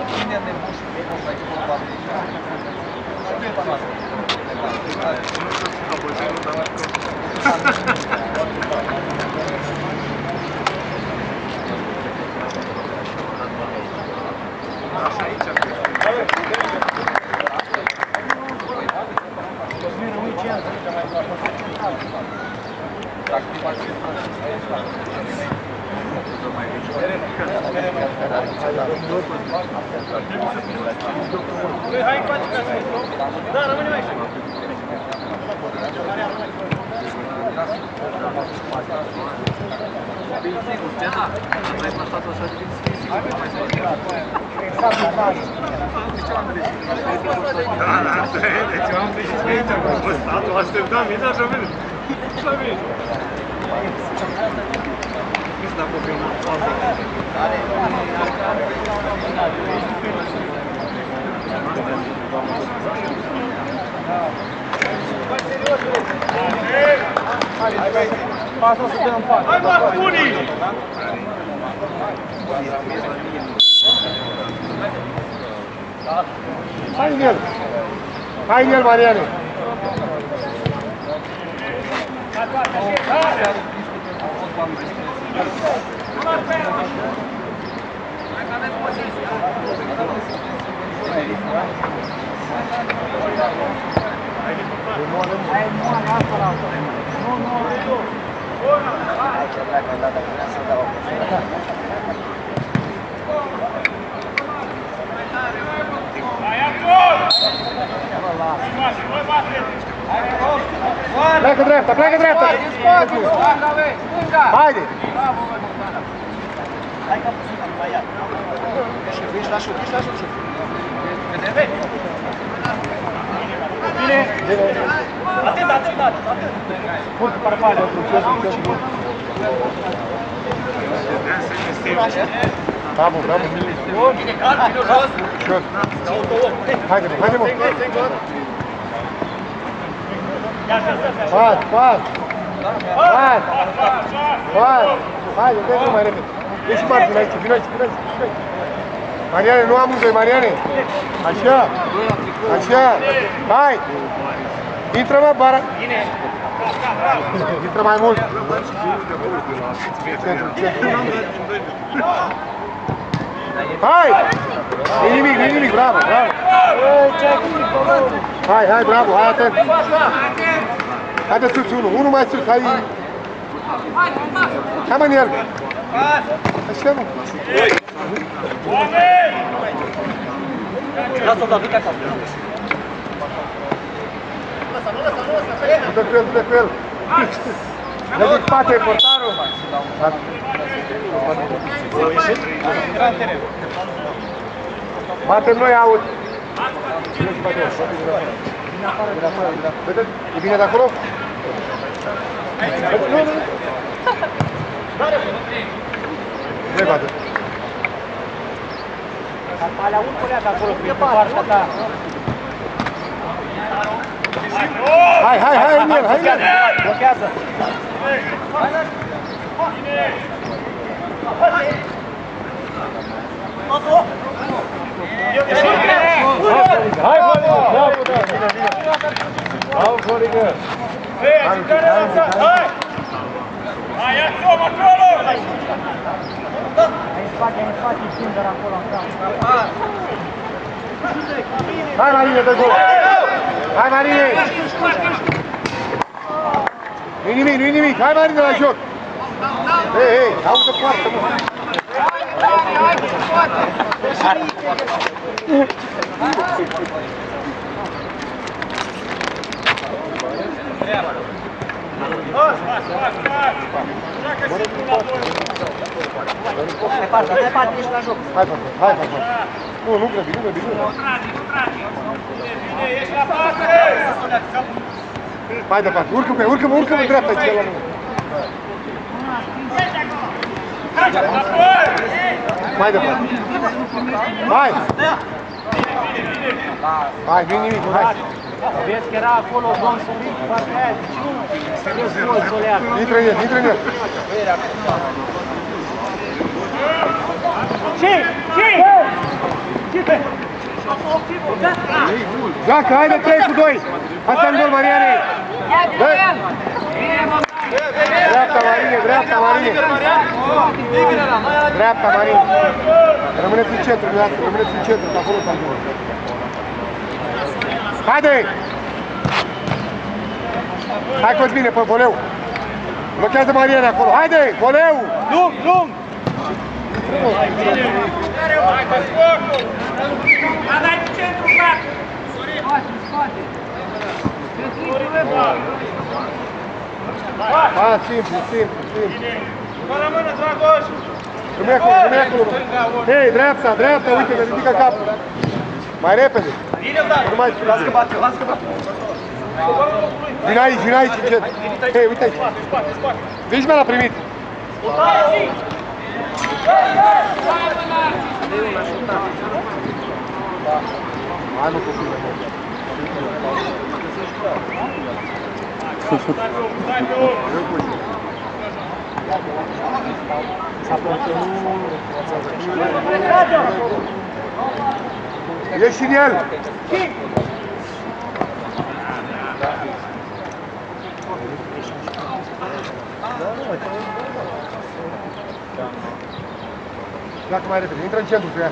Cine nebun și nebun la echipul poate de așa? Ce e pe noastră? Așa aici. Hai încoace ca să... Da, rămânem aici. Sigur, Gena, ai plasat-o așa de sigur, nu mai spune. Deci eu am greșit pe aici, bă, statul așteptam, vine așa vine. Așa vine. Câți dacă o fi una fază? Pasă să dăm față. Hai, mă, bunii! Hai în el! Hai în el, Mariane! Pleacă dreapta, pleacă dreapta! Haide! Hai ca puțin, mai ia. Ești la șut, ești la șut. Vedem? Bine! Atent, atent, atent! Purcă parapale, o trucează, Bravo, bravo! Bine, calm, vino jos! Șut! Haide, haide, mă! Pas, pas! Pas! Pas! Haide, dă-i mai repede! Ieși Martin aici, vino aici, vino aici, vino aici! Mariane, nu amândoi, Mariane! Așa! Așa! Hai! Intră, mă, bara! Intră mai mult! Centru, centru! Hai! Nu-i nimic, bravo, bravo! Hai, hai, bravo, hai, atent! Haide sus, unul mai sus, hai! Hai, mă, în el! Așa, mă! Lasă-o, da, du-te acasă! Du-te cu el, du-te cu el! Dă din spate, portarul! Batem noi, aud! Vedeți? E bine de acolo? Nu, nu! Nu-i bate! Alea urculea de acolo, prin partea ta! Hai, hai, hai în el, hai în el! Blochează! Hai, bravo, Florică! Hai! Hai, ia-ți-o acolo! Hai în spate, Tinder acolo în camp. Hai, Marine, dă gol! Hai, Marine! Nu-i nimic, nu-i nimic! Hai, Marine, la joc! Hei, hei, aută poartă, mă! Departe, ești la joc. Hai, hai, hai. Nu grăbi, nu grăbi. Nu tragi. Bine, ești la pasă! Hai departe, urcă-mă în dreapta aici la mine. Mai departe. Hai! Hai, nu-i nimic, hai! Vezi că era acolo domn Suric, partea aia, deci nu, serios, gol, Soleac. Intră în el, intră în el! Ce? Joacă, haide 3 cu 2! Asta în gol, Mariane! Dreapta, Marine, dreapta, Marine! Dreapta, Marine! Rămâneți în centru, rămâneți în centru, că acolo s-a întâmplat. Haide! Hai că-ți bine pe voleu! Blochează Mariane acolo, haide! Voleu! Lung, lung! Dai cu centru, frate! Spate! Simplu, simplu, simplu. Bă, rămână, Dragoș! Rămâne acolo, rămâne acolo. Hei, dreapta, dreapta, uite, că ridică capul. Mai repede. Nu mai spune. Lasă că bate, lasă că bate. Vin aici, încet. Hei, uite aici. Vezi, mi-a primit. Hai, mă, copil. Ieși în el! Pleacă mai repede, intră în centru cu ea.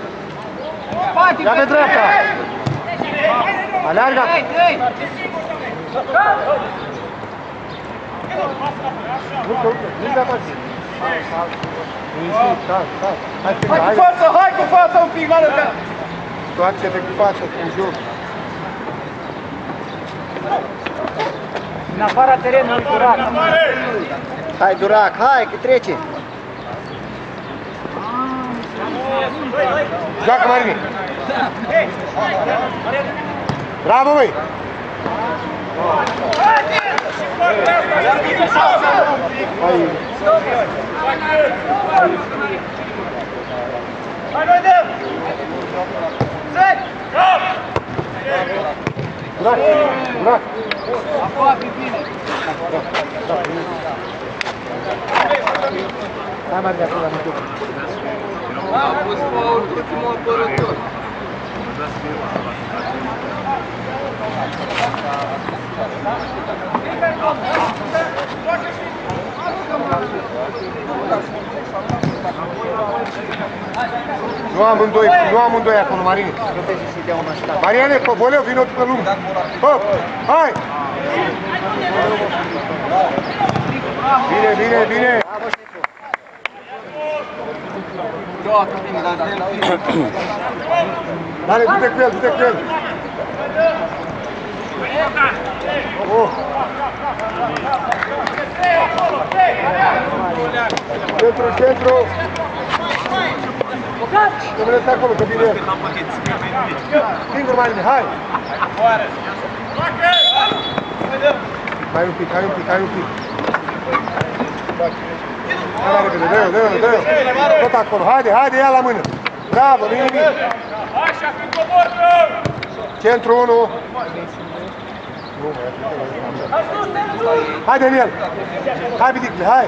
Ia pe dreapta! Aleargă! Nu te apaci! Hai cu față, Hai cu față un pic, mă rugă! Toarce-te cu față, în joc. În afara terenului, Durac. Hai, Durac, hai, că trece! Joacă, Marine! Bravo, băi! Hai, noi dăm! Zec! Durac! Durac! Aproape bine. Hai, Marine, acolo, am întâlnit. A fost faul ultimul apărător. Nu amândoi acolo, Marine. Mariane, pe voleu, vino pe lung. Hop, hai! Bine! Dale, du-te cu el, du-te cu el! Oh. Centru! Rămâneți acolo, că vine el. Singur, Marine, hai! Hai un pic! Hai la repede, dă-o! Tot acolo, haide, ia la mână! Bravo, nu-i nimic! Așa, când cobor, rău! Centru 1! Hai, Daniel! Hai, Bidicle, hai!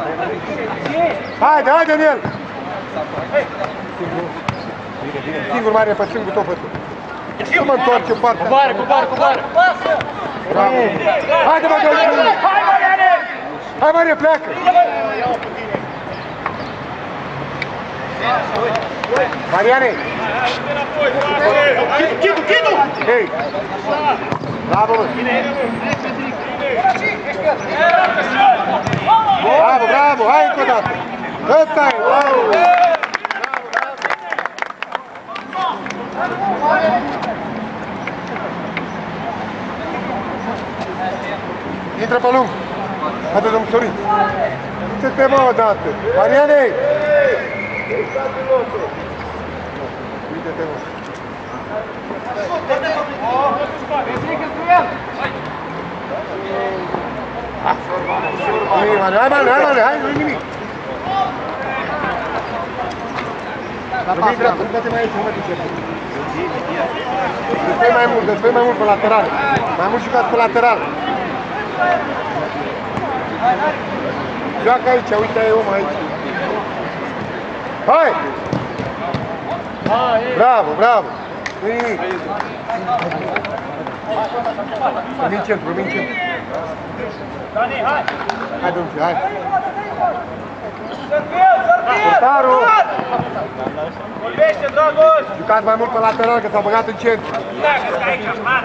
Hai, Daniel! Singur, Mare, pe stângul tot făcut. Nu mă întorc în partea. Cu bară! Bravo! Haide, mă, Daniel! Hai, Mare, pleacă! Mariane! Chidu! Hei! Bravo, mă! Bravo! Hai încă o dată! Ăsta-i! Bravo! Intră pe lung! Haide, domnul Sorin! Ce te mă odată? Mariane! Uite-te, mă! Hai, nu-i nimic! Dă-te mai aici, nu mă duce. Dă-te mai mult pe lateral. Mai mult jucați pe lateral. Joacă aici, uite, ai om aici. Hai! Bravo! nu e nimic. Rămâi în centru, rămâi în centru. Dani, hai! Hai, domnule, hai. Portarul! Vorbește, Dragoș! Jucați mai mult pe lateral, că s-au băgat în centru. Da, că aici, man!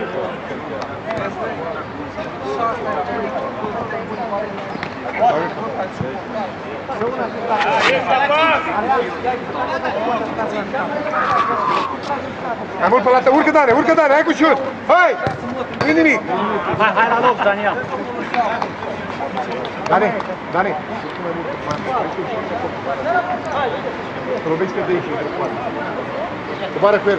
Mai mult pe lateral, urcă Dane, hai cu șut! Hai! Nu-i nimic! Hai la loc, Daniel! Dane! Lovește de aici, coboară cu el.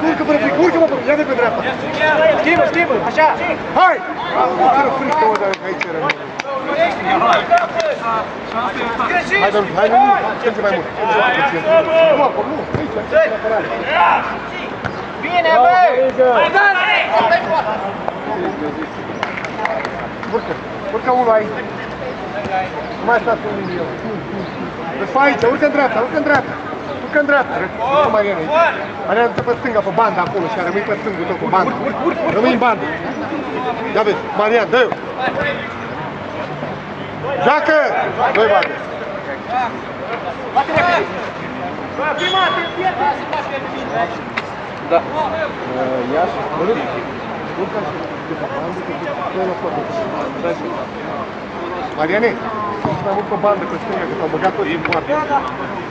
Urcă până frică, urcă mă, ia de pe dreapta. Schimbă, așa! Hai! Urcă frică, mă, dar aici rămâne. Hai, domnule, hai, nu, strânge mai mult. Nu, acolo, nu, aici, Bine, băi! Mai Dani! Urcă unul aici. Nu mai stați un linie. Răsfa aici, urcă în dreapta. Urcă Mariana aici. Mariana duce pe stânga, pe bandă acolo și rămâi pe stângul tău cu bandă. Rămâi în bandă. Ia vezi, Mariana, dă-i-o. Joacă! Doi bate. Da. Iași, Mariane, ești mai mult pe bandă pe stânga, că s-au băgat toți în poartă.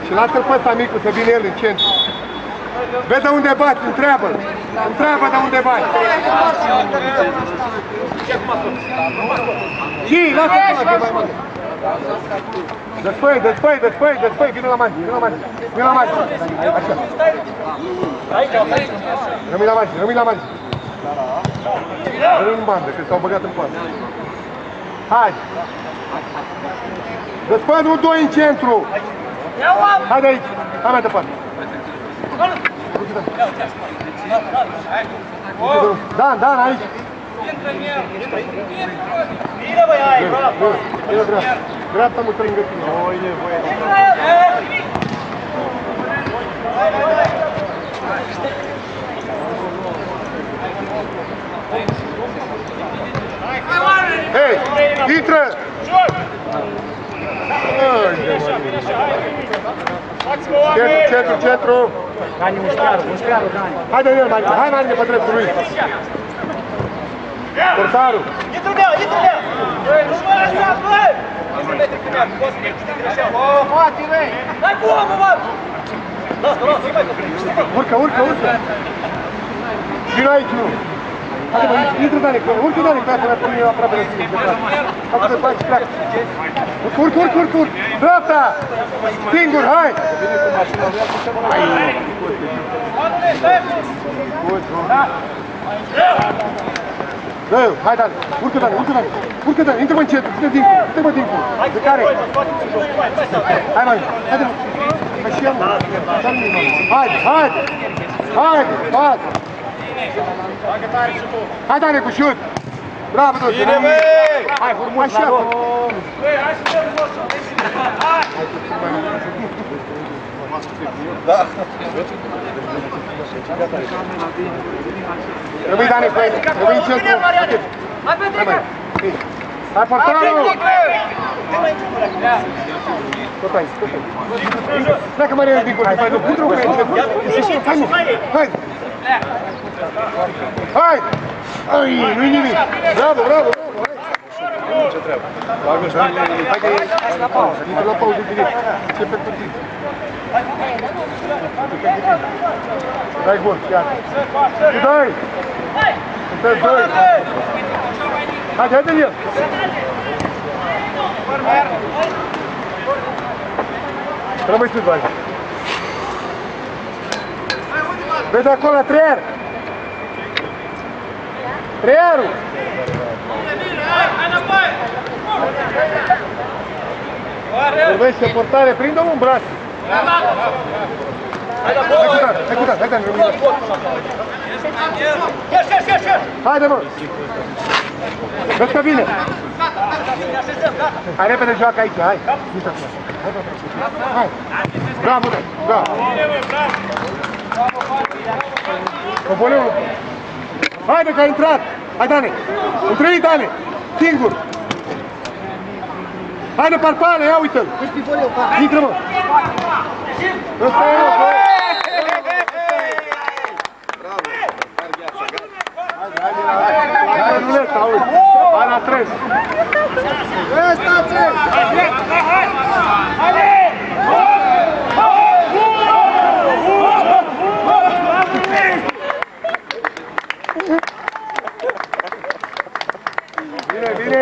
Și lasă-l pe ăsta micu să vină el în centru. Vezi de unde bați, întreabă de unde bați. Și, lasă-l pe mai mult. Despăi, vină la margine. Așa. Rămâi la margine. Rămâi în bandă, că s-au băgat în poartă. Hai! Despăi, nu doi în centru! Hai de aici! Hai mai departe! Dan, aici! Bine, băi, hai, bravo! Dreapta mă strângă tine. Nu-i nevoie. Hei, intră! Centru! Dani, muștearul, Dani! Hai, Daniel, hai, Marine, pe dreptul lui! Portarul! Intru de el! Nu mă așa, băi! Poate, băi! Dai cu omul, mă! Lasă, Urcă! Vino aici, nu! Haide, mă, intră, Dani, urcă, Dani, pe asta pune eu aproape de tine. Haide, bă, și pleacă! Urcă! Dreapta! Singur, hai! Dă-i, hai, Dani, urcă, Dani, intră-mă în centru, intră-mă dincolo, de care? Hai, mă, haide, mă, hai și ia, mă, hai! Hai, Dani, cu șut! Bravo, tot! Bine, băi! Hai, frumos, așa, bravo! Băi, hai să dăm jos! Da! Rămâi, Dani, rămâi în centru! Hai, Petrică! Hai, portarul! Tot aici. Pleacă, Mariana, dincolo, nu trebuie cu el. Hai! Ai, nu-i nimic! Bravo! Ce treabă? Hai că e la pauză. Intră la pauză direct. Ce pentru tine? Dai gol, chiar. Și dai! Sunteți doi! Hai de el! Rămâi sus, vai! Vezi acolo, Treier! Treierul! Hai înapoi! Vorbește portare, prinde-o în braț! Hai cu dat, rămâi! Ia! Haide, mă! Vezi că vine! Hai repede, joacă aici, hai. Hai. Bravo, bă, bravo. Copoleul. Haide că a intrat. Hai, Dane. Întrei, Dane. Singur. Haide, Parpale, ia uite-l. Intră, mă. Ăsta e, mă, bă. Hai, ruleta, uite. Hai la 3. Ăsta ce? Bine, bine.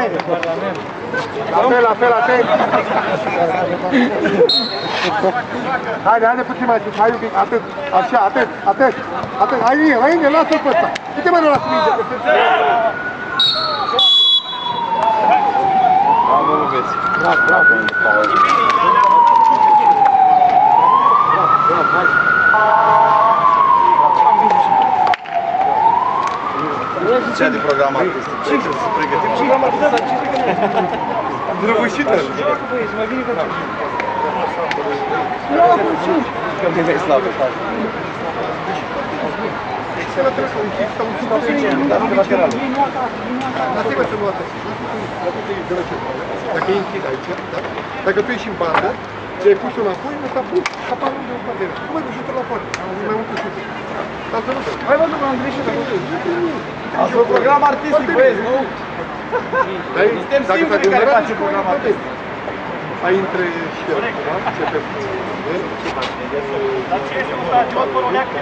La fel, atent. Haide puțin mai sus, hai un pic, atât, așa, atent. Hai în el, lasă-l pe ăsta. Uite mă, nu lasă mingea, că se... Bravo, Lubeț. Bravo. Ce de program artistic? Ce trebuie să pregătim? Program artistic? Drăgușită. Că mi vei slavă. Dacă e închid aici, dacă tu ești în bandă, ți-ai pus-o înapoi, ăsta pus capanul de o partenă. Nu mai duci la poartă, mai mult șut. Hai văzut că am greșit, dacă tu Asta e un program artistic, băieți, nu? Suntem singurii care facem program artistic. Ai între și el, da? Ce pe Dar ce este un stadion pe Roleacă?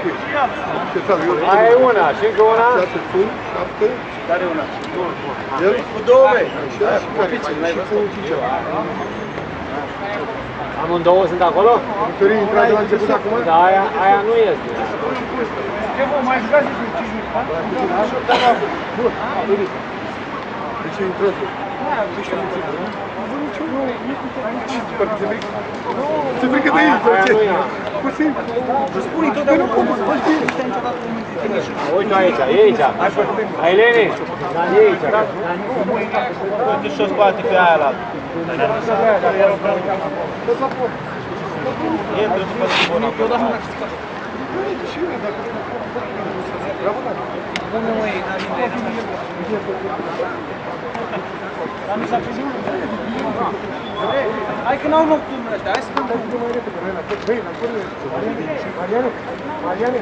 Aia e una, și încă una. 6 sun, 7. Care una? El? Cu două, băi. Așa, și cu Cicea. Amândouă sunt acolo? Victorin, intra de la început acum? Da, aia nu este. Ce vă mai jucați cu 5 minute? De ce intră tu? Se frică de ei, sau ce? Cu simplu. Spune totdeauna cum să faci bine. Uite aici, e aici. Hai, Lene. E aici. Uite și-o scoate pe aia la altă. Intră după Simona. Hai că n-au nocturnă ăștia, hai să dăm mai repede, Mariane.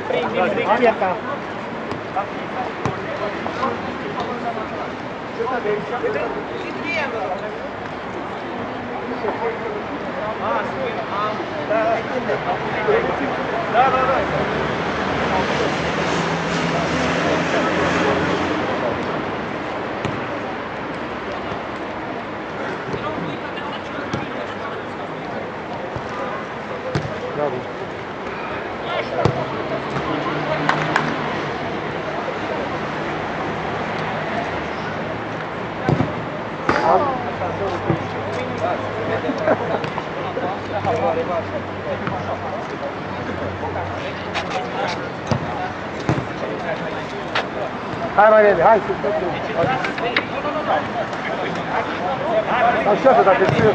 Bravo. Hai, Mariane, hai să așa, dacă știu.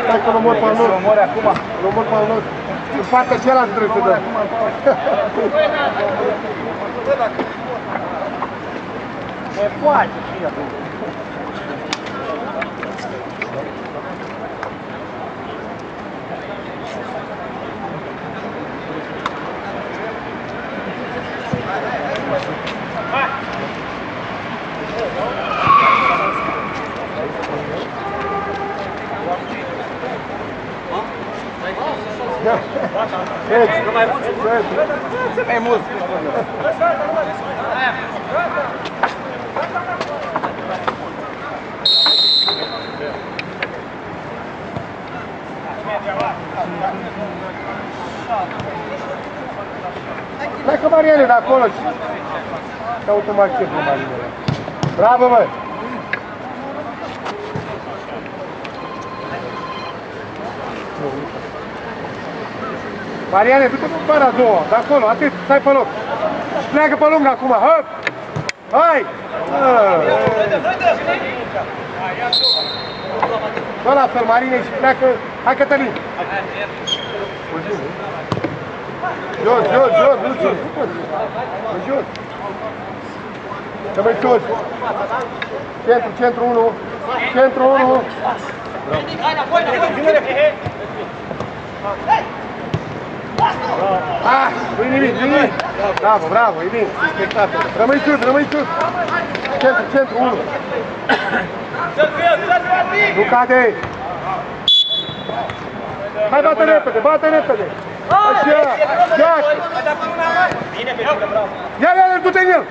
Stai că l-omor pe al nostru. L-omor pe al nostru. În partea cealaltă trebuie să dăm. E poate și ea. Mai mult. Hai că Mariane de acolo și automat ce pe Mariane. Bravo, mă! Mariane, du-te pe bara a doua, de acolo, atât, stai pe loc. Pleacă pe lung acum, hop! Hai! Bă, la fel, Marine și pleacă. Hai, Cătălin. Jos, jos, jos, nu sus. Jos. Să mai sus. Centru 1. Centru 1. Ah, nu-i nimic, nu-i nimic. Bravo, bravo, e bine. Spectator. Rămâi sus. Centru 1. Nu cade. Hai, bate repede. Așa, joacă. Ia, du-te în el.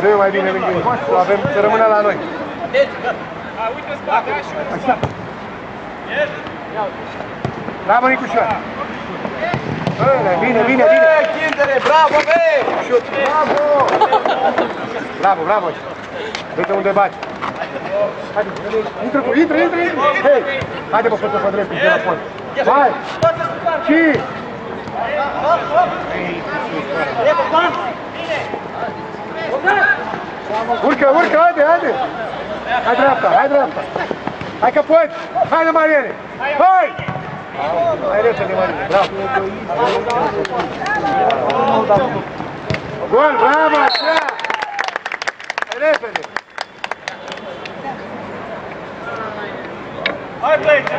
Dă-i mai bine lângă ei. Avem să rămână la noi. Așa. Bravo, Nicușoara. Bine. Chindere, bravo, bă! Șut. Bravo. Uite unde baci. Haide, intră. Hei, haide bă, fă-ți pe drept, de la pont. Hai! Și! Urcă, haide! Hai dreapta! Hai că poți! Haide, Mariane! Hai! Hai repede, Mariane, bravo! Gol, bravo, așa! Hai repede! Hai, pleci!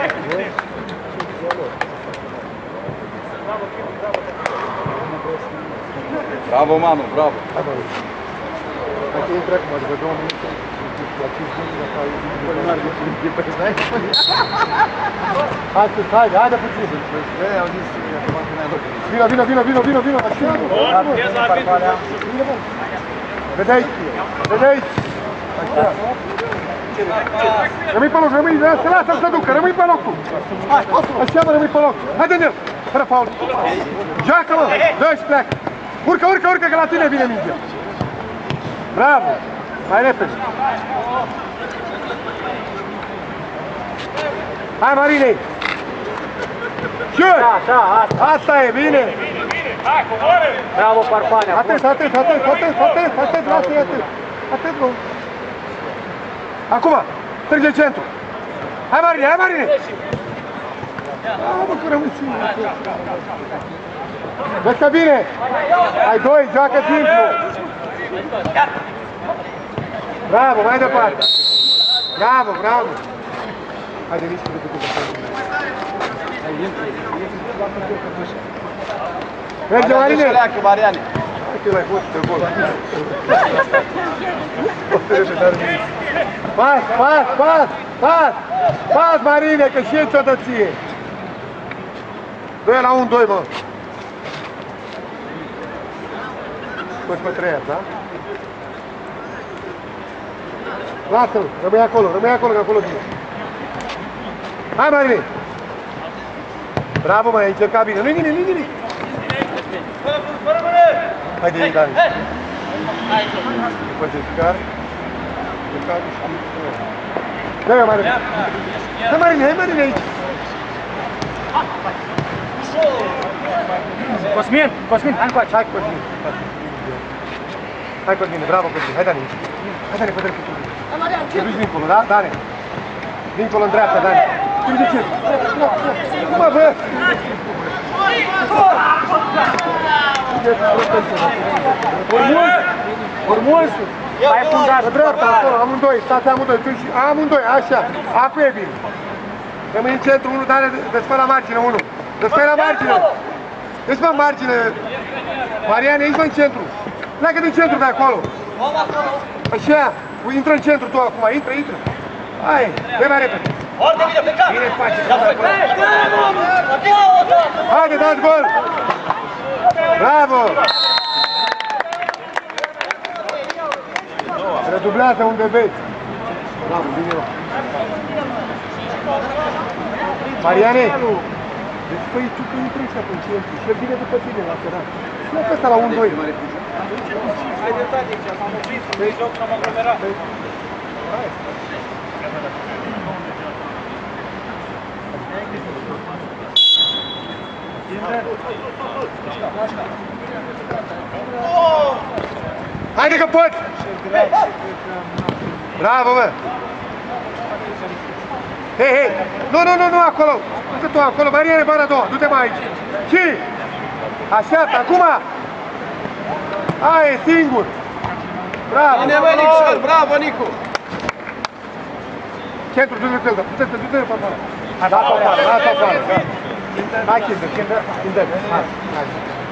Bravo, Manu, bravo! Hai că intră acum, adică 2 minute. Haide puțin. Vino, așa. Vede aici. Așa. Rămâi pe loc, să lasă să ducă, rămâi pe loc tu. Așa mă, rămâi pe loc. Haide în el, fără faul. Joacă mă, dă și pleacă. Urcă, că la tine vine mingea. Bravo, mai repede. Hai, Marine! Șut! Asta e, bine! Hai, coboară! Bravo, Parpane! Atât, lasă-i atât! Atât, bă! Acum, trage centru! Hai, Marine! Bă, că rămâi singur! Vezi că bine! Hai, 2, joacă simplu! Bravo, mai departe! Bravo! Haide, nici cu decât. Merge, Marine! Mariane! Hai că l-ai fost pe gol. Pas, Marine, că și el ți-o dă ție. 2 la 1, 2, mă. Poți pe 3, da? Lasă-l, rămâi acolo, că acolo vine. Hai, Marine! Bravo, mă, ai încercat bine. Nu-i nimic. Haide, Dani. După Jessicar. Dă-i, Marine. Hai, Marine, aici. Cosmin, hai încoace. Hai, Cosmin, bravo, Cosmin. Hai, Dani. Pe dreptul. Te duci dincolo, da? Dani. Dincolo în dreapta, Dani. Uite ce? Mă, bă! Urmul! Mai fundat! Pe dreapta, acolo, amândoi, stați amândoi, așa. Acum e bine. Rămâi în centru, 1, Dani, dă-ți la margine, 1. Dă-ți la margine. Dă-ți mă în margine. Mariane, ești mă în centru. Pleacă din centru de acolo. Așa, intră în centru tu acum, intră. Hai, dă mai repede. Bine faci. Haide, dați gol. Bravo. Redublează unde vezi. Bravo, bine. Mariane. Deci, păi, tu că intri ăsta pe centru și el vine după tine la sărat. Nu că ăsta la 1-2. Ai dreptate aici, m-am oprit, pe joc s-am aglomerat. Haide că poți! Bravo, mă! Hei, hei! Nu, acolo! Du-te tu acolo, Mariane, bara a doua, du-te mai aici! Și! Așteaptă, acum! Aia e singur! Bravo! Bine, bă, Nicșor, bravo, Nicu! Centru, du-te-l, du-te-l pe afară! Lasă afară, da! Hai, Kinder, hai!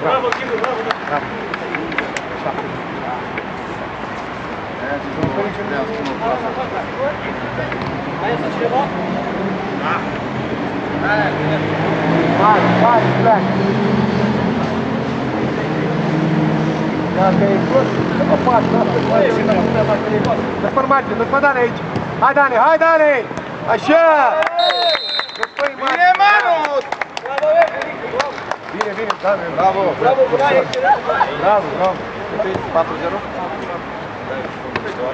Bravo, Kinder, bravo! Mai este cineva? Hai, pleacă! Dacă e tot, dă-mă pas, dă-ți pe margine, dă-ți pe Dane aici! Hai, Dane! Așa! Bine, Manu! Bine, Dane! Bravo! Bravo, Bunaie! Bravo! 4-0?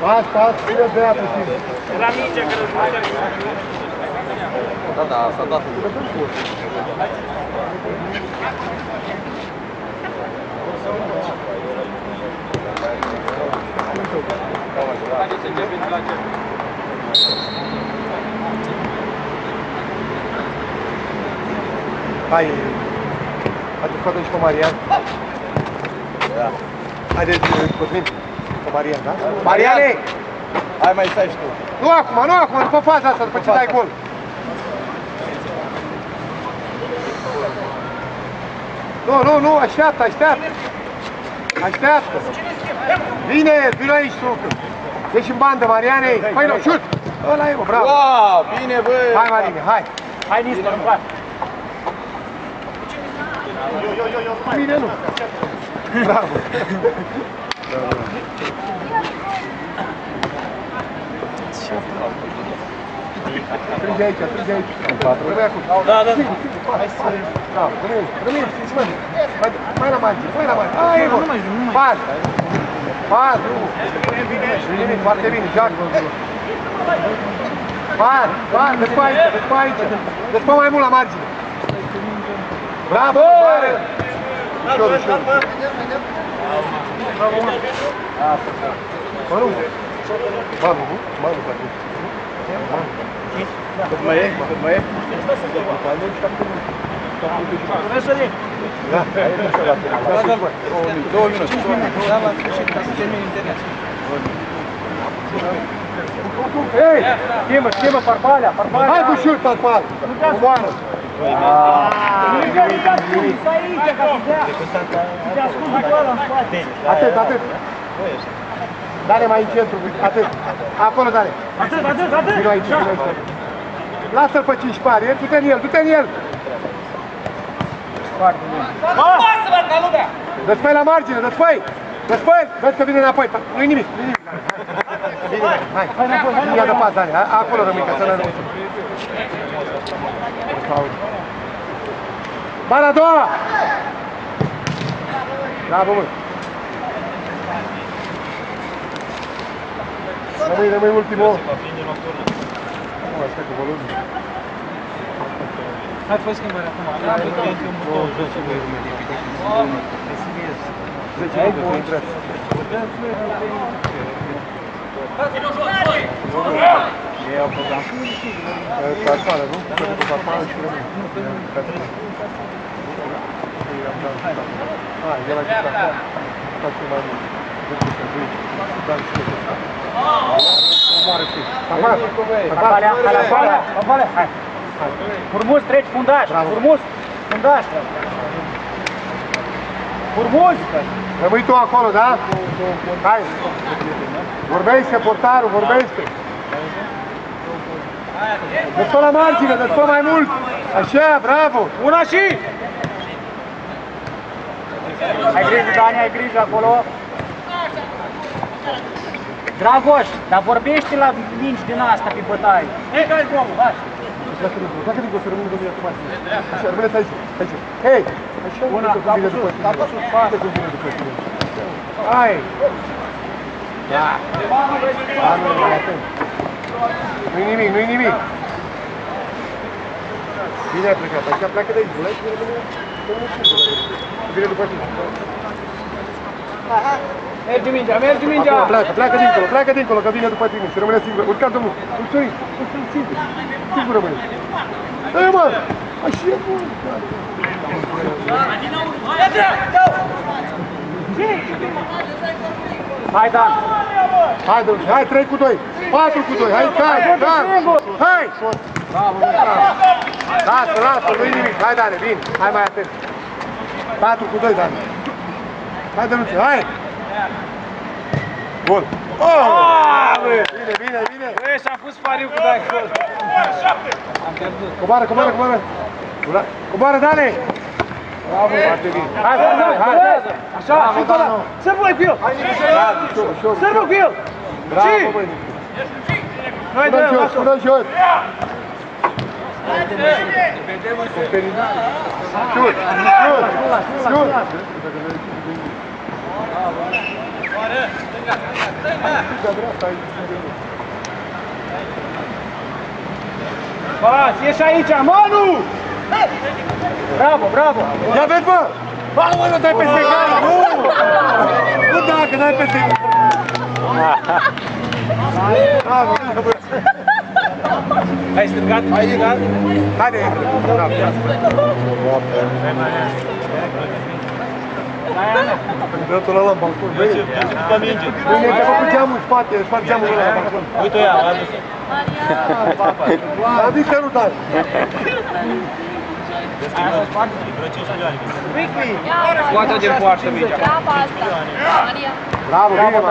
Pas, ține de ea puțin! La mingea că războie. Da, s-a dat. Hai, adu-ți și pe Marian. Da. Haideți, Cosmin, pe Marian, da? Mariane! Hai mai stai și tu. Nu acum, după faza asta, după ce dai gol. Nu, așteaptă! Vino aici, sucă! Ești în bandă, Mariane! Hai, nu, șut! Ăla e, bă, bravo! Wow, bine, bă! Hai, Marine, hai! Hai, Nistor, în față. Bine, nu! Bravo! Trânge aici! Rămâi acum! Da. Bravo, rămâi, mai la margine! Hai, bă! Pas, nu! Nimic, foarte bine, joacă! Pas, dă-ți pe aici! Dă-ți pe mai mult la margine! Bravo! Ușor! Manu, poate. Cât mai e? Da. 2 minute. Da, la sfârșit, ca să termin internet. Ei! Schimbă, Farfalea. Hai cu șut, Farfal! Omoară! Atât! Dane mai în centru, atât! Acolo, Dane! Atât! Vino aici! Lasă-l pe 5 pari, du-te în el! Dă-ți pe la margine, dă-ți pe! Vezi că vine înapoi, nu-i nimic! Bine, hai! Ia de pas, Dane, acolo rămâi, ca să nu... Bara a doua! Bravo, mă! Rămâi ultimul! Stai cu volumul! Hai, fă schimbarea acum. 10 minute, intrați! Ei au program. Farfală, nu? Cu farfală și rămâne. Hai, el a jucat. Faci mai mult. Farfalea, hai. Frumos, treci fundaș. Frumos! Rămâi tu acolo, da? Hai! Vorbește, portarul, vorbește! Dă-ți la margine, dă-ți mai mult! Așa, bravo! Una și! Ai grijă, Dani, ai grijă acolo! Dragoș, dar vorbește la minci din asta pe bătaie! Hei, dai drumul, hai! Dacă dic o să rămână domnul acum. Așa, rămâneți aici. Hei! Așa, una, capul sus, pas! Hai! Da! Nu-i nimic! Bine ai plecat, așa pleacă de aici, vine după tine. Merge mingea, merge mingea! Acolo, pleacă dincolo, că vine după tine și rămâne singur. Urcați, domnul, Sorin, singur rămâne. Dă-i, mă! Așa e bun! Hai, Dan! Hai, domnule, hai, 3 cu 2, 4 cu 2, hai, hai! Hai! Lasă, nu-i nimic, hai, Dane, vin, hai mai atent. 4 cu 2, Dane. Hai, Dănuțe, hai! Bun! Bine! Băi, și-a pus pariu cu dai gol. Coboară! Coboară, Dane! Bravo, foarte bine. Hai! Așa, încolo! Sărbă cu el! Sărbă cu el! Bravo, băi! Noi doi, lasă-o! Până jos! Șut! Bați, ieși aici, Manu! Bravo! Ia vezi, bă! Bă, nu dai peste egală! Nu dacă dai peste egală! Bravo, bă! Ai stângat? Haide! Dă-tul ăla în balcon, băi! Bine, te-a făcut geamul în spate, îți fac geamul ăla la balcon. Uite-o ea, a adus-o. Am zis că nu dai! Scoate din poartă mingea. Bravo, bine, mă!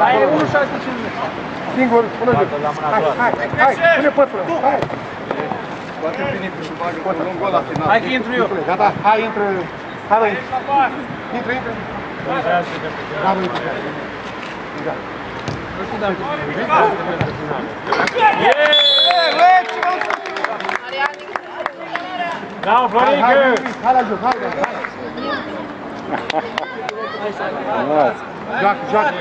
Singur, până jos! Hai, pune pătura! Hai! Poate vine cu și bagă un lung gol la final. Hai că intru eu. Gata, hai, intră! Hai, mă, intră! Bravo, intră! Bravo, Florică! Hai la joc, hai! Joacă!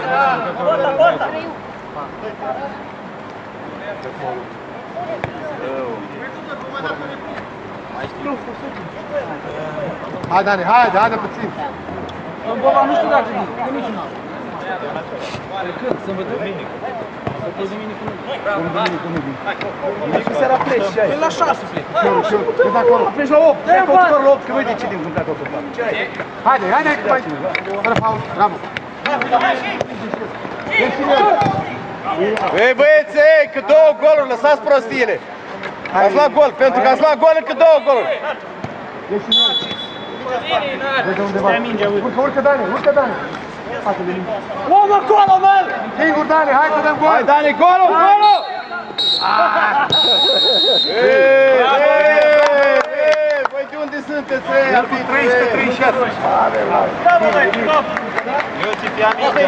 Hai, Dani, haide puțin! În Bova nu știu dacă nici nu. Când? Sâmbătă? Săptămâni duminică nu. Duminică nu vin. Că seara pleci și ai. Păi la 6 plec. Cât acolo? Pleci la 8. Te acolo doar la 8, că noi decidem când pleacă tot. Haide, mai! Fără faul, bravo! Ei, băieți, că 2 goluri, lăsați prostiile. Ați luat gol, pentru că ați luat gol încă 2 goluri. Urcă, Dani! Omă acolo, mă! Singur, Dani, hai să dăm gol! Hai, Dani, golul! Băi, de unde sunteți, arbitri? 336! Eu ți fi aminte.